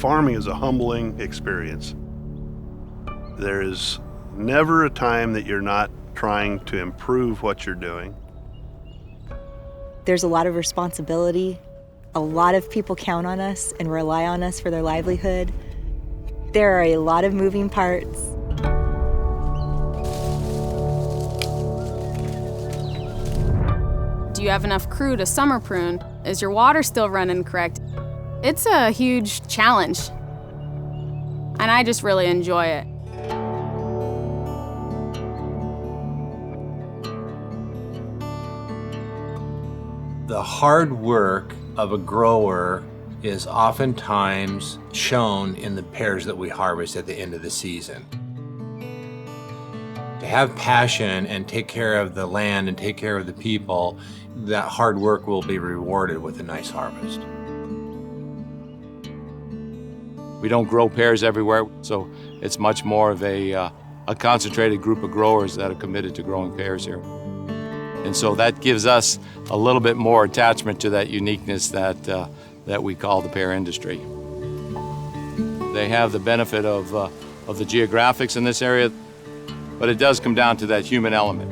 Farming is a humbling experience. There is never a time that you're not trying to improve what you're doing. There's a lot of responsibility. A lot of people count on us and rely on us for their livelihood. There are a lot of moving parts. Do you have enough crew to summer prune? Is your water still running correct? It's a huge challenge, and I just really enjoy it. The hard work of a grower is oftentimes shown in the pears that we harvest at the end of the season. To have passion and take care of the land and take care of the people, that hard work will be rewarded with a nice harvest. We don't grow pears everywhere, so it's much more of a concentrated group of growers that are committed to growing pears here. And so that gives us a little bit more attachment to that uniqueness that we call the pear industry. They have the benefit of the geographics in this area, but it does come down to that human element.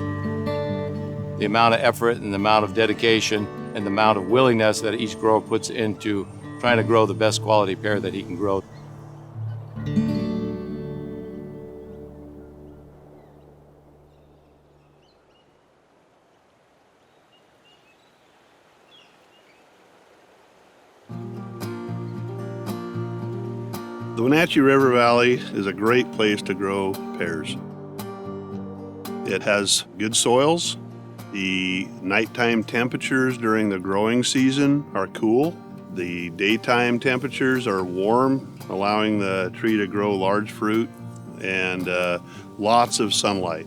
The amount of effort and the amount of dedication and the amount of willingness that each grower puts into trying to grow the best quality pear that he can grow. The Wenatchee River Valley is a great place to grow pears. It has good soils. The nighttime temperatures during the growing season are cool. The daytime temperatures are warm, allowing the tree to grow large fruit, and lots of sunlight.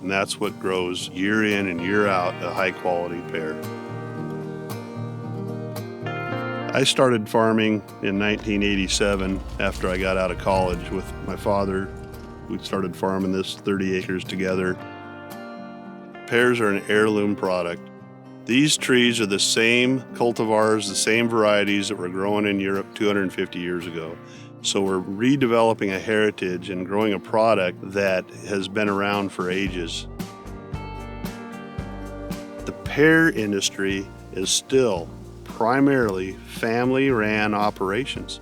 And that's what grows year in and year out a high quality pear. I started farming in 1987 after I got out of college with my father. We started farming this 30 acres together. Pears are an heirloom product. These trees are the same cultivars, the same varieties that were grown in Europe 250 years ago. So we're redeveloping a heritage and growing a product that has been around for ages. The pear industry is still primarily family-ran operations.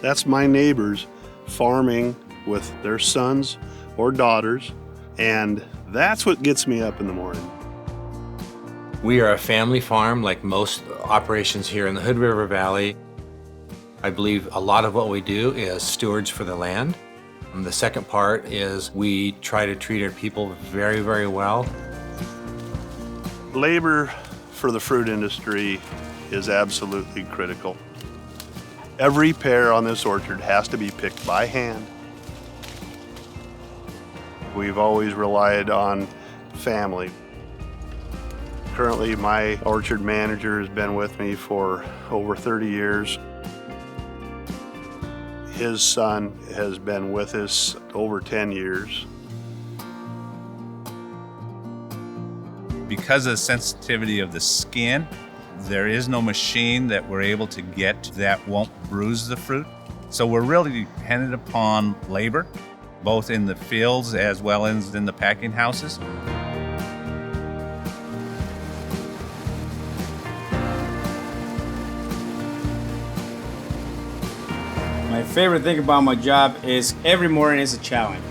That's my neighbors farming with their sons or daughters, and that's what gets me up in the morning. We are a family farm like most operations here in the Hood River Valley. I believe a lot of what we do is stewards for the land. And the second part is we try to treat our people very, very well. Labor for the fruit industry is absolutely critical. Every pear on this orchard has to be picked by hand. We've always relied on family. Currently, my orchard manager has been with me for over 30 years. His son has been with us over 10 years. Because of the sensitivity of the skin, there is no machine that we're able to get that won't bruise the fruit. So we're really dependent upon labor, both in the fields as well as in the packing houses. My favorite thing about my job is every morning is a challenge.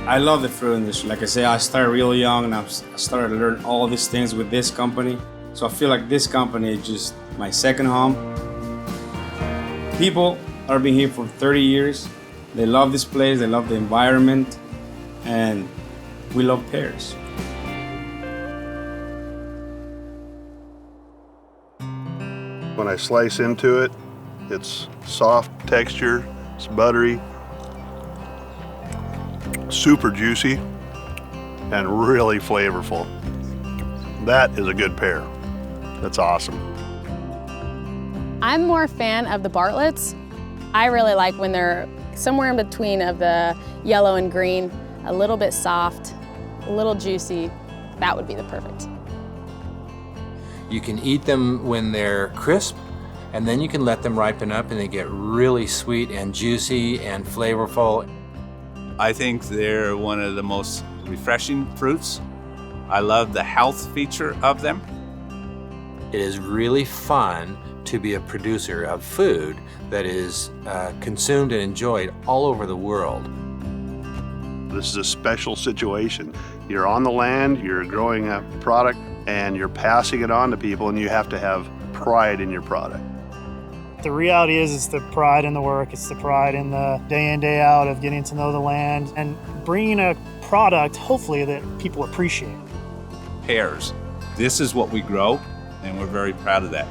I love the fruit industry. Like I say, I started real young and I started to learn all these things with this company. So I feel like this company is just my second home. People are been here for 30 years. They love this place, they love the environment, and we love pears. When I slice into it, it's soft texture, it's buttery, super juicy, and really flavorful. That is a good pear. That's awesome. I'm more a fan of the Bartletts. I really like when they're somewhere in between of the yellow and green, a little bit soft, a little juicy. That would be the perfect. You can eat them when they're crisp, and then you can let them ripen up and they get really sweet and juicy and flavorful. I think they're one of the most refreshing fruits. I love the health feature of them. It is really fun to be a producer of food that is consumed and enjoyed all over the world. This is a special situation. You're on the land, you're growing a product, and you're passing it on to people, and you have to have pride in your product. The reality is it's the pride in the work, it's the pride in the day in, day out of getting to know the land and bringing a product, hopefully, that people appreciate. Pears. This is what we grow, and we're very proud of that.